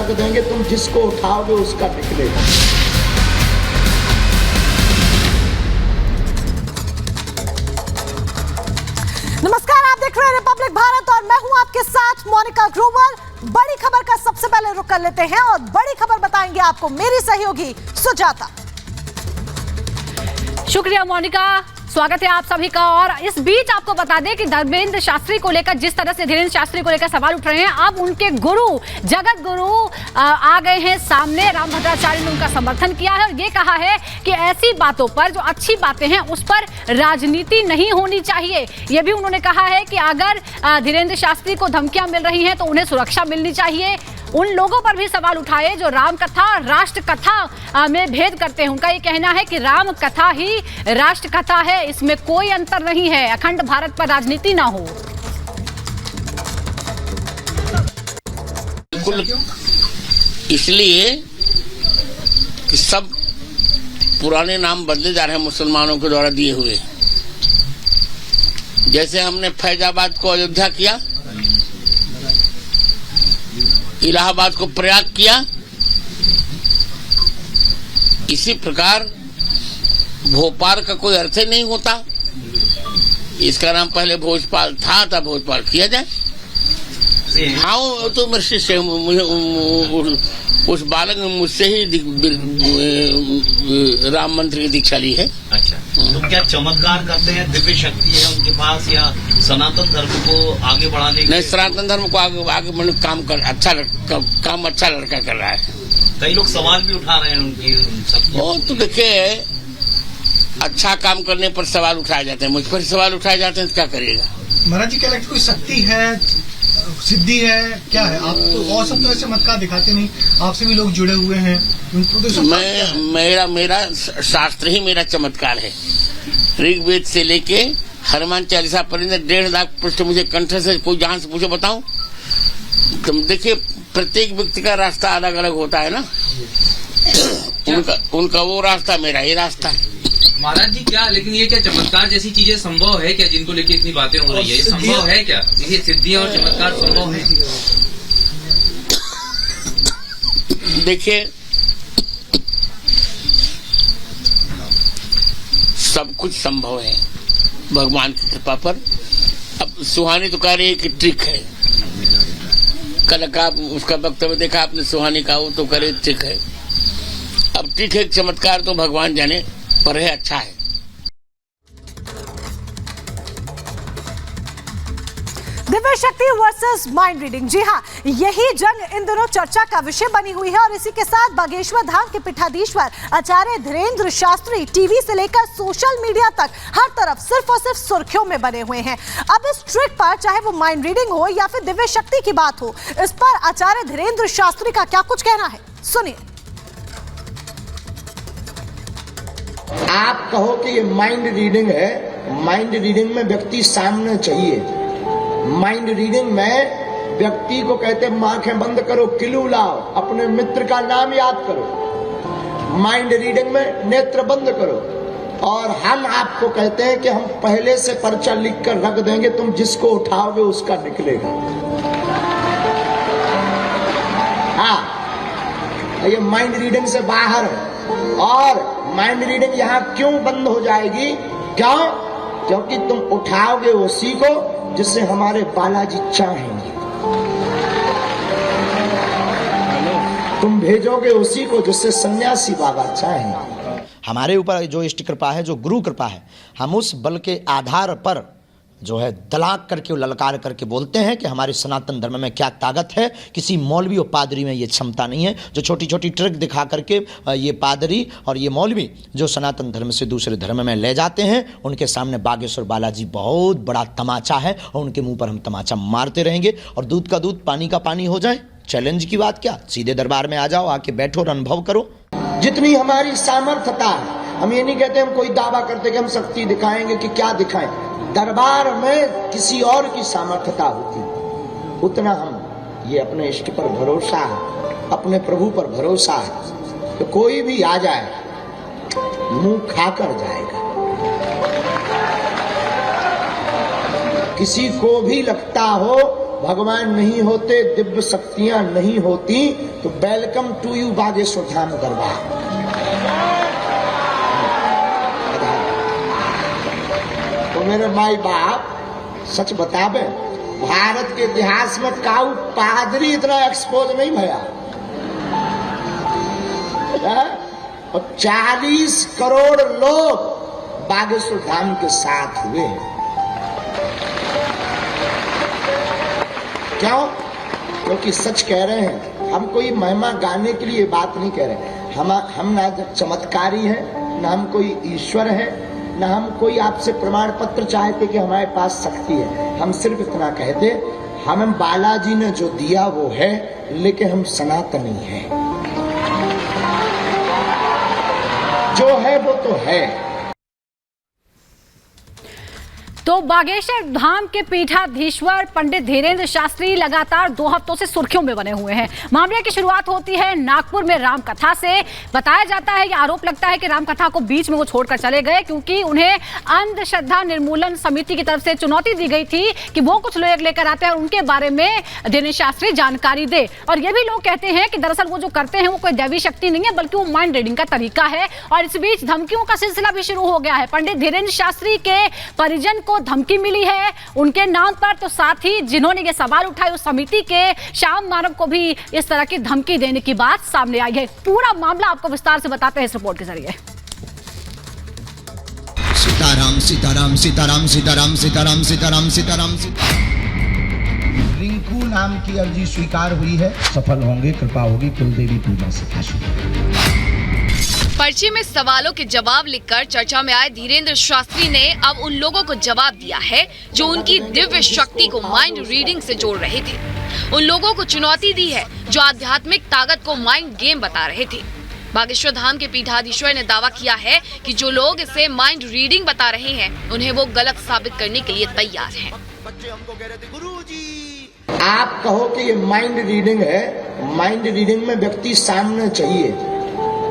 रख देंगे, तुम जिसको उठाओगे उसका निकलेगा। नमस्कार, आप देख रहे हैं रिपब्लिक भारत और मैं हूं आपके साथ मोनिका ग्रोवर। बड़ी खबर का सबसे पहले रुख कर लेते हैं और बड़ी खबर बताएंगे आपको मेरी सहयोगी सुजाता। शुक्रिया मोनिका, स्वागत है आप सभी का। और इस बीच आपको बता दें कि धर्मेंद्र शास्त्री को लेकर जिस तरह से धीरेन्द्र शास्त्री को लेकर सवाल उठ रहे हैं, अब उनके गुरु जगत गुरु आ गए हैं सामने। रामभद्राचार्य ने उनका समर्थन किया है और ये कहा है कि ऐसी बातों पर, जो अच्छी बातें हैं उस पर राजनीति नहीं होनी चाहिए। ये भी उन्होंने कहा है कि अगर धीरेन्द्र शास्त्री को धमकियां मिल रही हैं तो उन्हें सुरक्षा मिलनी चाहिए। उन लोगों पर भी सवाल उठाए जो राम कथा और राष्ट्र कथा में भेद करते हैं। उनका ये कहना है कि राम कथा ही राष्ट्र कथा है, इसमें कोई अंतर नहीं है, अखंड भारत पर राजनीति ना हो। इसलिए कि सब पुराने नाम बदले जा रहे हैं मुसलमानों के द्वारा दिए हुए। जैसे हमने फैजाबाद को अयोध्या किया, इलाहाबाद को प्रयाग किया, इसी प्रकार भोपाल का कोई अर्थ ही नहीं होता। इसका नाम पहले भोजपाल था, तब भोजपाल किया जाए। हाँ, तो उस बालक ने मुझसे ही राम मंत्र की दीक्षा ली है। अच्छा, तो क्या चमत्कार करते हैं, दिव्य शक्ति है उनके पास, या सनातन धर्म को आगे बढ़ाने के? नहीं, सनातन धर्म को आगे बढ़ने काम अच्छा लड़का कर रहा है। कई लोग सवाल भी उठा रहे हैं उनकी। वो तो देखिए, अच्छा काम करने पर सवाल उठाए जाते हैं, मुझ पर सवाल उठाए जाते हैं तो क्या करिएगा। महाराज जी, क्या लगता है कोई शक्ति है, सिद्धि है, क्या है? आप तो और सब तो ऐसे चमत्कार दिखाते नहीं, आपसे भी लोग जुड़े हुए हैं। मेरा शास्त्र ही मेरा चमत्कार है। ऋग्वेद से लेके हनुमान चालीसा पर्यंत 1.5 लाख पृष्ठ मुझे कंठ से कोई जहां से पूछो बताऊं। तुम देखिए, प्रत्येक व्यक्ति का रास्ता अलग अलग होता है ना। उनका वो रास्ता, मेरा ये रास्ता है। महाराज जी, क्या लेकिन ये क्या चमत्कार जैसी चीजें संभव है क्या, जिनको लेके इतनी बातें हो रही है? ये संभव है क्या? ये सिद्धियां और चमत्कार संभव है? देखिए, सब कुछ संभव है भगवान की कृपा पर। अब सुहानी तो कह रही है कि ट्रिक है। कल का उसका वक्तव्य देखा आपने, सुहानी का, वो तो करे ट्रिक है। अब ट्रिक है, चमत्कार तो भगवान जाने, पर है अच्छा है। दिव्य शक्ति वर्सेस माइंड रीडिंग, जी हाँ, यही जंग इन दिनों चर्चा का विषय बनी हुई है। और इसी के साथ बागेश्वर धाम के पीठाधीश्वर आचार्य धीरेन्द्र शास्त्री टीवी से लेकर सोशल मीडिया तक हर तरफ सिर्फ और सिर्फ सुर्खियों में बने हुए हैं। अब इस ट्रिक पर, चाहे वो माइंड रीडिंग हो या फिर दिव्य शक्ति की बात हो, इस पर आचार्य धीरेन्द्र शास्त्री का क्या कुछ कहना है, सुनिए। आप कहो कि ये माइंड रीडिंग है, माइंड रीडिंग में व्यक्ति सामने चाहिए। माइंड रीडिंग में व्यक्ति को कहते हैं आंखें बंद करो, किलू लाओ, अपने मित्र का नाम याद करो। माइंड रीडिंग में नेत्र बंद करो। और हम आपको कहते हैं कि हम पहले से पर्चा लिख कर रख देंगे, तुम जिसको उठाओगे उसका निकलेगा। हाँ, ये माइंड रीडिंग से बाहर है। और माइंड रीडिंग यहाँ क्यों बंद हो जाएगी? क्यों? क्योंकि तुम उठाओगे उसी को जिससे हमारे बालाजी चाहेंगे, तुम भेजोगे उसी को जिससे सन्यासी बाबा चाहेंगे। हमारे ऊपर जो इष्ट कृपा है, जो गुरु कृपा है, हम उस बल के आधार पर जो है दलाक करके, ललकार करके बोलते हैं कि हमारे सनातन धर्म में क्या ताकत है। किसी मौलवी और पादरी में ये क्षमता नहीं है जो छोटी छोटी ट्रिक दिखा करके ये पादरी और ये मौलवी जो सनातन धर्म से दूसरे धर्म में ले जाते हैं, उनके सामने बागेश्वर बालाजी बहुत बड़ा तमाचा है और उनके मुंह पर हम तमाचा मारते रहेंगे। और दूध का दूध, पानी का पानी हो जाए। चैलेंज की बात क्या, सीधे दरबार में आ जाओ, आके बैठो और अनुभव करो। जितनी हमारी सामर्थ्यता है, हम ये नहीं कहते हम कोई दावा करते कि हम शक्ति दिखाएंगे कि क्या दिखाएं। दरबार में किसी और की सामर्थ्यता होती, उतना हम ये अपने इष्ट पर भरोसा है, अपने प्रभु पर भरोसा है। तो कोई भी आ जाए मुंह खाकर जाएगा। किसी को भी लगता हो भगवान नहीं होते, दिव्य शक्तियां नहीं होती, तो welcome to you Bageshwar Dham दरबार। तो मेरे माई बाप सच बतावे, भारत के इतिहास में काऊ पादरी इतना एक्सपोज नहीं भया और 40 करोड़ लोग बागेश्वर धाम के साथ हुए। क्यों? क्योंकि सच कह रहे हैं, हम कोई महिमा गाने के लिए बात नहीं कह रहे। हम ना चमत्कारी हैं, ना हम कोई ईश्वर है, ना हम कोई आपसे प्रमाण पत्र चाहते कि हमारे पास शक्ति है। हम सिर्फ इतना कहते, हमें बालाजी ने जो दिया वो है, लेकिन हम सनातनी हैं। जो है वो तो है। तो बागेश्वर धाम के पीठाधीश्वर पंडित धीरेन्द्र शास्त्री लगातार 2 हफ्तों से सुर्खियों में बने हुए हैं। मामले की शुरुआत होती है नागपुर में रामकथा से। बताया जाता है, यह आरोप लगता है कि रामकथा को बीच में वो छोड़कर चले गए क्योंकि उन्हें अंधश्रद्धा निर्मूलन समिति की तरफ से चुनौती दी गई थी कि वो कुछ लोग लेकर आते हैं और उनके बारे में धीरेन्द्र शास्त्री जानकारी दे। और ये भी लोग कहते हैं कि दरअसल वो जो करते हैं वो कोई दैवी शक्ति नहीं है, बल्कि वो माइंड रीडिंग का तरीका है। और इस बीच धमकियों का सिलसिला भी शुरू हो गया है। पंडित धीरेन्द्र शास्त्री के परिजन को धमकी मिली है उनके नाम पर, तो साथ ही जिन्होंने ये सवाल उठाए उस समिति के श्याम मानव को भी इस तरह की धमकी देने की बात सामने आई है। पूरा मामला आपको विस्तार से बताते हैं इस रिपोर्ट के जरिए। सीताराम सीताराम सीताराम सीताराम सीताराम सीताराम सीताराम। रिंकू नाम की अर्जी स्वीकार हुई है, सफल होंगे, कृपा होगी, कुलदेवी पूजा से। पर्ची में सवालों के जवाब लिखकर चर्चा में आए धीरेन्द्र शास्त्री ने अब उन लोगों को जवाब दिया है जो उनकी दिव्य शक्ति को माइंड रीडिंग से जोड़ रहे थे। उन लोगों को चुनौती दी है जो आध्यात्मिक ताकत को माइंड गेम बता रहे थे। बागेश्वर धाम के पीठाधीश्वर ने दावा किया है कि जो लोग इसे माइंड रीडिंग बता रहे हैं उन्हें वो गलत साबित करने के लिए तैयार हैं। बच्चे हमको कह रहे थे, गुरुजी आप कहो कि ये माइंड रीडिंग है। माइंड रीडिंग में व्यक्ति सामने चाहिए।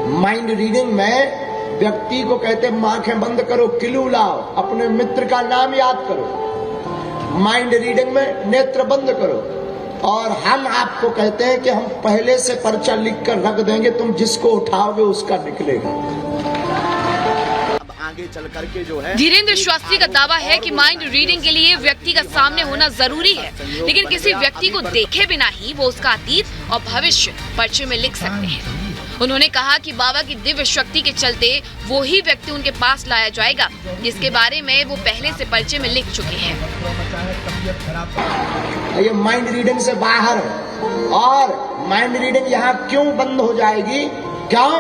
माइंड रीडिंग में व्यक्ति को कहते आंखें बंद करो, किलू लाओ, अपने मित्र का नाम याद करो। माइंड रीडिंग में नेत्र बंद करो। और हम आपको कहते हैं कि हम पहले से पर्चा लिख कर रख देंगे, तुम जिसको उठाओगे उसका निकलेगा। अब आगे चल करके जो है धीरेन्द्र शास्त्री का दावा है कि माइंड रीडिंग के लिए व्यक्ति का सामने होना जरूरी है, लेकिन किसी व्यक्ति को देखे बिना ही वो उसका अतीत और भविष्य पर्चे में लिख सकते हैं। उन्होंने कहा कि बाबा की दिव्य शक्ति के चलते वो ही व्यक्ति उनके पास लाया जाएगा जिसके बारे में वो पहले से पर्चे में लिख चुके हैं। ये माइंड रीडिंग से बाहर है और माइंड रीडिंग यहाँ क्यों बंद हो जाएगी? क्यों?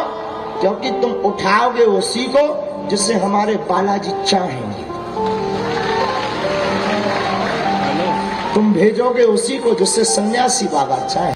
क्योंकि तुम उठाओगे उसी को जिससे हमारे बालाजी चाहेंगे, तुम भेजोगे उसी को जिससे सन्यासी बाबा चाहे।